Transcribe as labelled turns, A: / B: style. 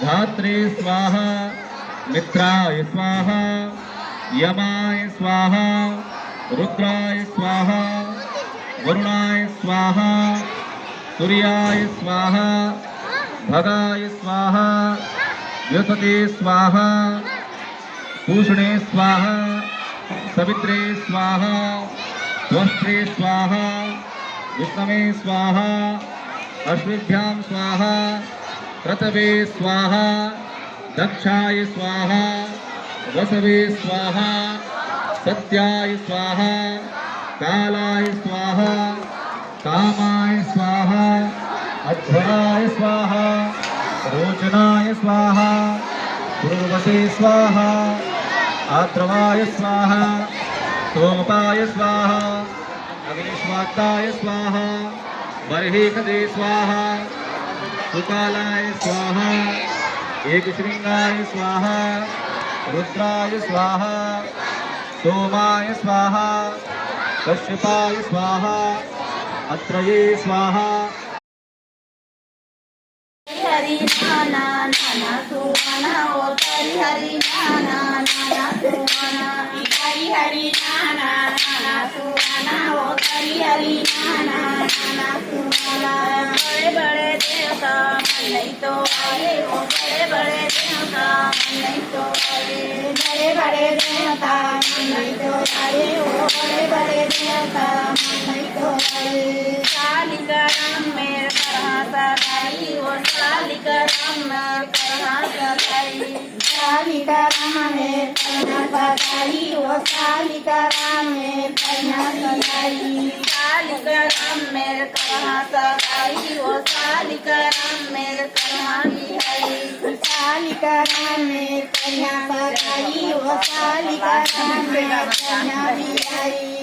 A: धात्रे स्वाहा मित्राय स्वाहा यमाय स्वाहा रुद्राय स्वाहा वरुणाय स्वाहा सूर्याय स्वाहा भगाय स्वाहा द्युतते स्वाहा पूषणे स्वाहा सवित्रे स्वाहा त्वष्ट्रे स्वाहा विष्णवे स्वाहा अश्विभ्यां स्वाहा क्रतवे स्वाहा दक्षाय स्वाहा वसवे स्वाहा सत्याय स्वाहा कालाय स्वाहा कामाय स्वाहा अध्वराय स्वाहा रोचनाय स्वाहा पूर्वसे स्वाहा आद्रवाय स्वाहा सोमपाय स्वाहा अग्निष्वात्ताय स्वाहा बर्हिकदे स्वाहा सुकालाय स्वाहा एकशृंगाय स्वाहा रुद्राय स्वाहा सोमाय स्वाहा कश्यपाय स्वाहा अत्रये स्वाहा
B: हरि नाना नाना सुमना ओ हरि नाना नाना सुमना हरि नाना नाना सुमना ओ हरि नाना नाना सुमना बड़े बड़े देवता मन नहीं तो आए ओ बड़े बड़े देवता मन नहीं तो आए बड़े बड़े देवता मन नहीं तो आए ओ बड़े बड़े देवता मन नहीं तो आए कालिका राम मेरे परहासा भाई ओ कालिका राम परहासा भाई कालिका राम में परहासा भाई ओ कालिका राम में परहासा भाई कालिका राम मेरे परहासा भाई ओ कालिका राम मेरे परहासी भाई कालिका राम में परहासा भाई ओ कालिका राम मेरे परहासी भाई